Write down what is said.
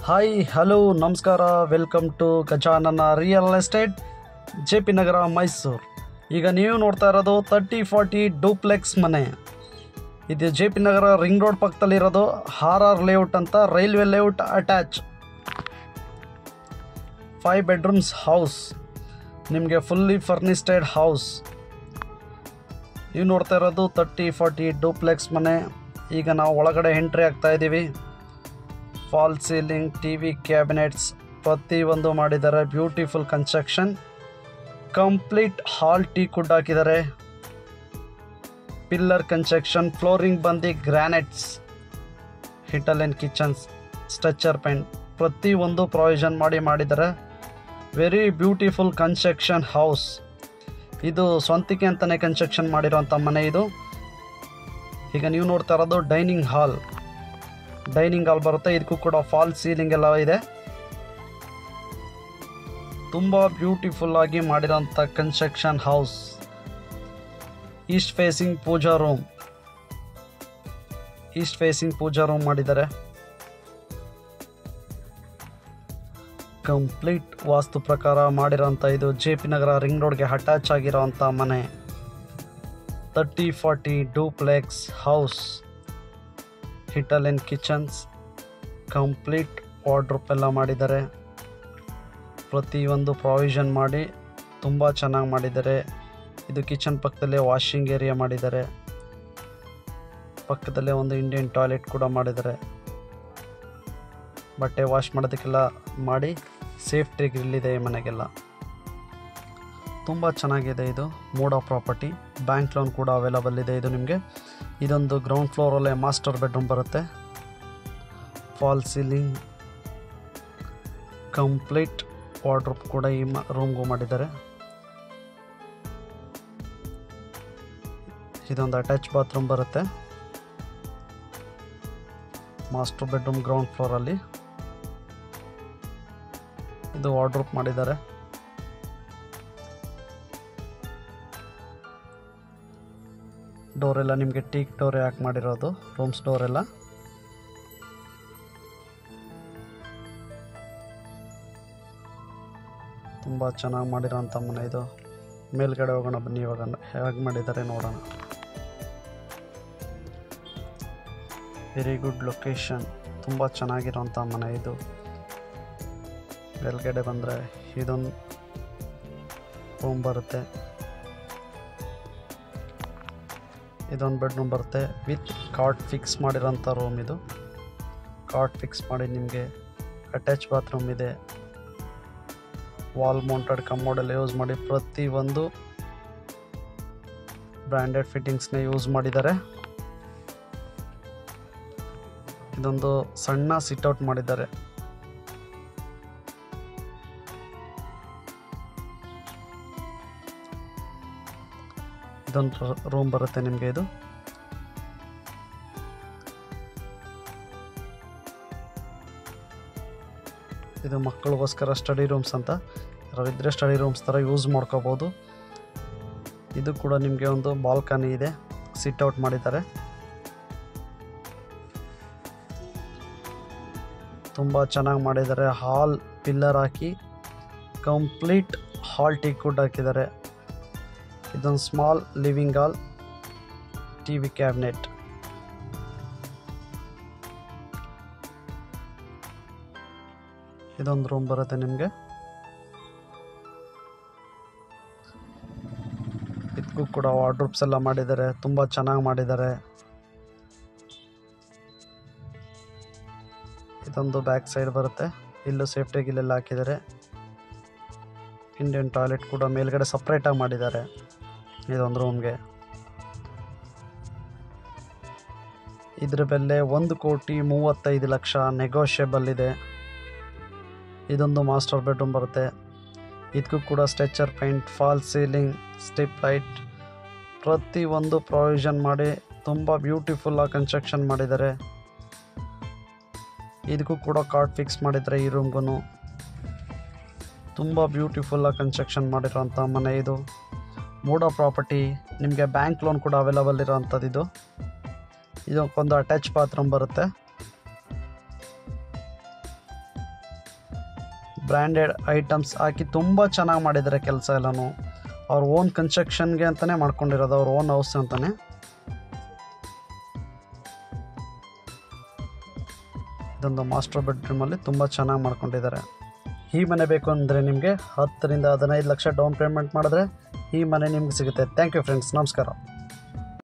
Hi hello ನಮಸ್ಕಾರ, welcome to Gajanana real estate, JP Nagar, Mysuru. ಈಗ ನೀವು ನೋಡ್ತಾ ಇರೋದು 30-40 ಡೂಪ್ಲೆಕ್ಸ್ ಮನೆ. ಇದು JP ನಗರ ರಿಂಗ್ ರೋಡ್ ಪಕ್ಕದಲ್ಲಿರೋದು. RR ಲೇಔಟ್ ಅಂತ, railway layout attach. 5 bedrooms house, ನಿಮಗೆ ಫುಲ್ಲಿ ಫರ್ನಿಸ್ಟೆಡ್ ಹೌಸ್. ನೀವು ನೋಡ್ತಾ ಇರೋದು 30-40 ಡೂಪ್ಲೆಕ್ಸ್ ಮನೆ. ಈಗ ನಾವು ಒಳಗಡೆ ಎಂಟ್ರಿ ಆಗ್ತಾ ಇದ್ದೀವಿ. ಫಾಲ್ ಸೀಲಿಂಗ್, TV ಕ್ಯಾಬಿನೆಟ್ಸ್ ಪ್ರತಿಯೊಂದು ಮಾಡಿದ್ದಾರೆ. Beautiful construction. ಕಂಪ್ಲೀಟ್ ಹಾಲ್ ಟೀ ಕುಡ್ ಹಾಕಿದ್ದಾರೆ. ಪಿಲ್ಲರ್ ಕನ್ಸ್ಟ್ರಕ್ಷನ್, ಫ್ಲೋರಿಂಗ್ ಬಂದು ಗ್ರಾನೈಟ್ಸ್, ಹಿಟಲೈನ್ ಕಿಚನ್ಸ್, ಸ್ಟ್ರೆಚರ್ ಪೈಂಟ್ ಪ್ರತಿಯೊಂದು ಪ್ರಾವಿಷನ್ ಮಾಡಿದ್ದಾರೆ. Very beautiful construction house. ಇದು ಸ್ವಂತಿಕೆ ಅಂತಲೇ ಕನ್ಸ್ಟ್ರಕ್ಷನ್ ಮಾಡಿರೋಂಥ ಮನೆ ಇದು. ಈಗ ನೀವು ನೋಡ್ತಾ ಇರೋದು ಡೈನಿಂಗ್ ಹಾಲ್ ಬರುತ್ತೆ. ಇದಕ್ಕೂ ಕೂಡ ಫಾಲ್ ಸೀಲಿಂಗ್ ಎಲ್ಲ ಇದೆ. ತುಂಬ ಬ್ಯೂಟಿಫುಲ್ ಆಗಿ ಮಾಡಿರೋಂಥ construction house. East facing puja room ಮಾಡಿದ್ದಾರೆ. ಕಂಪ್ಲೀಟ್ ವಾಸ್ತು ಪ್ರಕಾರ ಮಾಡಿರೋಂಥ ಇದು JP ನಗರ ರಿಂಗ್ ರೋಡ್ಗೆ ಅಟ್ಯಾಚ್ ಆಗಿರೋಂಥ ಮನೆ. 30-40 ಡೂಪ್ಲೆಕ್ಸ್ ಹೌಸ್. ಹಿಟಲೈನ್ ಕಿಚನ್ಸ್, ಕಂಪ್ಲೀಟ್ ವಾರ್ಡ್ರೋಬ್ ಎಲ್ಲ ಮಾಡಿದ್ದಾರೆ. ಪ್ರತಿಯೊಂದು ಪ್ರಾವಿಷನ್ ಮಾಡಿ ತುಂಬ ಚೆನ್ನಾಗಿ ಮಾಡಿದ್ದಾರೆ. ಇದು ಕಿಚನ್ ಪಕ್ಕದಲ್ಲೇ ವಾಷಿಂಗ್ ಏರಿಯಾ ಮಾಡಿದ್ದಾರೆ. ಪಕ್ಕದಲ್ಲೇ ಒಂದು ಇಂಡಿಯನ್ ಟಾಯ್ಲೆಟ್ ಕೂಡ ಮಾಡಿದ್ದಾರೆ. ಬಟ್ಟೆ ವಾಶ್ ಮಾಡೋದಕ್ಕೆಲ್ಲ ಮಾಡಿ ಸೇಫ್ಟಿ ಗ್ರಿಲ್ ಇದೆ ಈ ಮನೆಗೆಲ್ಲ. ತುಂಬ ಚೆನ್ನಾಗಿದೆ. ಇದು ಮೋಡಾ ಪ್ರಾಪರ್ಟಿ. ಬ್ಯಾಂಕ್ ಲೋನ್ ಕೂಡ ಅವೈಲಬಲ್ ಇದೆ ಇದು ನಿಮಗೆ. ಇದೊಂದು ಗ್ರೌಂಡ್ ಫ್ಲೋರಲ್ಲೇ ಮಾಸ್ಟರ್ ಬೆಡ್ರೂಮ್ ಬರುತ್ತೆ. ಫಾಲ್ ಸೀಲಿಂಗ್, ಕಂಪ್ಲೀಟ್ ವಾರ್ಡ್ರೋಬ್ ಕೂಡ ಈ ರೂಮ್ಗೂ ಮಾಡಿದ್ದಾರೆ. ಇದೊಂದು ಅಟ್ಯಾಚ್ ಬಾತ್ರೂಮ್ ಬರುತ್ತೆ. ಮಾಸ್ಟರ್ ಬೆಡ್ರೂಮ್ ಗ್ರೌಂಡ್ ಫ್ಲೋರಲ್ಲಿ. ಇದು ವಾರ್ಡ್ರೋಬ್ ಮಾಡಿದ್ದಾರೆ. ಡೋರೆಲ್ಲ ನಿಮಗೆ ಟೀಕ್ ಡೋರ್ ಯಾಕೆ ಮಾಡಿರೋದು, ರೂಮ್ಸ್ ಡೋರೆಲ್ಲ. ತುಂಬ ಚೆನ್ನಾಗಿ ಮಾಡಿರೋಂಥ ಮನೆ ಇದು. ಮೇಲ್ಗಡೆ ಹೋಗೋಣ ಬನ್ನಿ. ಇವಾಗ ಹೇಗೆ ಮಾಡಿದ್ದಾರೆ ನೋಡೋಣ. Very good location. ತುಂಬ ಚೆನ್ನಾಗಿರೋಂಥ ಮನೆ ಇದು. ಮೇಲ್ಗಡೆ ಬಂದರೆ ಇದೊಂದು ರೂಮ್ ಬರುತ್ತೆ. ಇದೊಂದು ಬೆಡ್ರೂಮ್ ಬರುತ್ತೆ ವಿತ್ ಕಾಟ್ ಫಿಕ್ಸ್ ಮಾಡಿರೋಂಥ ರೂಮ್ ಇದು. ಕಾಟ್ ಫಿಕ್ಸ್ ಮಾಡಿ ನಿಮಗೆ ಅಟ್ಯಾಚ್ ಬಾತ್ರೂಮ್ ಇದೆ. ವಾಲ್ ಮೌಂಟೆಡ್ ಕಮೋಡೆಲ್ಲ ಯೂಸ್ ಮಾಡಿ ಪ್ರತಿಯೊಂದು ಬ್ರ್ಯಾಂಡೆಡ್ ಫಿಟ್ಟಿಂಗ್ಸ್ನ ಯೂಸ್ ಮಾಡಿದ್ದಾರೆ. ಇದೊಂದು ಸಣ್ಣ ಸಿಟ್ಔಟ್ ಮಾಡಿದ್ದಾರೆ. ಇದೊಂದು ರೂಮ್ ಬರುತ್ತೆ ನಿಮಗೆ. ಇದು ಮಕ್ಕಳಿಗೋಸ್ಕರ ಸ್ಟಡಿ ರೂಮ್ಸ್ ಅಂತ ಯಾರಿದ್ರೆ ಸ್ಟಡಿ ರೂಮ್ಸ್ ಥರ ಯೂಸ್ ಮಾಡ್ಕೋಬೋದು. ಇದು ಕೂಡ ನಿಮಗೆ ಒಂದು ಬಾಲ್ಕನಿ ಇದೆ. ಸಿಟ್ಔಟ್ ಮಾಡಿದ್ದಾರೆ. ತುಂಬ ಚೆನ್ನಾಗಿ ಮಾಡಿದ್ದಾರೆ. ಹಾಲ್ ಪಿಲ್ಲರ್ ಹಾಕಿ ಕಂಪ್ಲೀಟ್ ಹಾಲ್ ಟೀ ಕುಡ್ ಹಾಕಿದ್ದಾರೆ. ಇದೊಂದು ಸ್ಮಾಲ್ ಲಿವಿಂಗ್ ಹಾಲ್, TV ಕ್ಯಾಬಿನೆಟ್. ಇದೊಂದು ರೂಮ್ ಬರುತ್ತೆ ನಿಮಗೆ. ಇದಕ್ಕೂ ಕೂಡ ವಾರ್ಡ್ರೋಬ್ಸ್ ಎಲ್ಲ ಮಾಡಿದ್ದಾರೆ. ತುಂಬ ಚೆನ್ನಾಗಿ ಮಾಡಿದ್ದಾರೆ. ಇದೊಂದು ಬ್ಯಾಕ್ ಸೈಡ್ ಬರುತ್ತೆ. ಇಲ್ಲೂ ಸೇಫ್ಟಿ ಗಿಲ್ಲೆಲ್ಲ ಹಾಕಿದ್ದಾರೆ. ಇಂಡಿಯನ್ ಟಾಯ್ಲೆಟ್ ಕೂಡ ಮೇಲ್ಗಡೆ ಸಪ್ರೇಟಾಗಿ ಮಾಡಿದ್ದಾರೆ ಇದೊಂದು ರೂಮ್ಗೆ. ಇದ್ರ ಬೆಲೆ 1,35,00,000 ನೆಗೋಷಿಯಬಲ್ ಇದೆ. ಇದೊಂದು ಮಾಸ್ಟರ್ ಬೆಡ್ರೂಮ್ ಬರುತ್ತೆ. ಇದಕ್ಕೂ ಕೂಡ stretcher paint, fall ceiling, strip light ಪ್ರತಿಯೊಂದು ಪ್ರಾವಿಷನ್ ಮಾಡಿ ತುಂಬ ಬ್ಯೂಟಿಫುಲ್ಲಾಗಿ ಕನ್ಸ್ಟ್ರಕ್ಷನ್ ಮಾಡಿದ್ದಾರೆ. ಇದಕ್ಕೂ ಕೂಡ ಕಾರ್ಡ್ ಫಿಕ್ಸ್ ಮಾಡಿದ್ದಾರೆ ಈ ರೂಮ್ಗೂ. ತುಂಬ ಬ್ಯೂಟಿಫುಲ್ಲಾಗಿ ಕನ್ಸ್ಟ್ರಕ್ಷನ್ ಮಾಡಿರೋಂಥ ಮನೆ ಇದು. ಮೋಡಾ ಪ್ರಾಪರ್ಟಿ. ನಿಮಗೆ ಬ್ಯಾಂಕ್ ಲೋನ್ ಕೂಡ ಅವೈಲಬಲ್ ಇರೋವಂಥದ್ದು ಇದು. ಇದಕ್ಕೊಂದು ಅಟ್ಯಾಚ್ ಬಾತ್ರೂಮ್ ಬರುತ್ತೆ. ಬ್ರ್ಯಾಂಡೆಡ್ ಐಟಮ್ಸ್ ಹಾಕಿ ತುಂಬ ಚೆನ್ನಾಗಿ ಮಾಡಿದ್ದಾರೆ ಕೆಲಸ ಎಲ್ಲನೂ. ಅವ್ರ ಓನ್ ಕನ್ಸ್ಟ್ರಕ್ಷನ್ಗೆ ಅಂತಲೇ ಮಾಡ್ಕೊಂಡಿರೋದು, ಅವ್ರ ಓನ್ ಹೌಸ್ ಅಂತಲೇ. ಇದೊಂದು ಮಾಸ್ಟರ್ ಬೆಡ್ರೂಮಲ್ಲಿ ತುಂಬ ಚೆನ್ನಾಗಿ ಮಾಡ್ಕೊಂಡಿದ್ದಾರೆ. ಈ ಮನೆ ಬೇಕು ಅಂದರೆ ನಿಮಗೆ 10 ರಿಂದ 15 ಲಕ್ಷ ಡೌನ್ ಪೇಮೆಂಟ್ ಮಾಡಿದ್ರೆ ಈ ಮನೆ ನಿಮ್ಗೆ ಸಿಗುತ್ತೆ. ಥ್ಯಾಂಕ್ ಯು ಫ್ರೆಂಡ್ಸ್, ನಮಸ್ಕಾರ.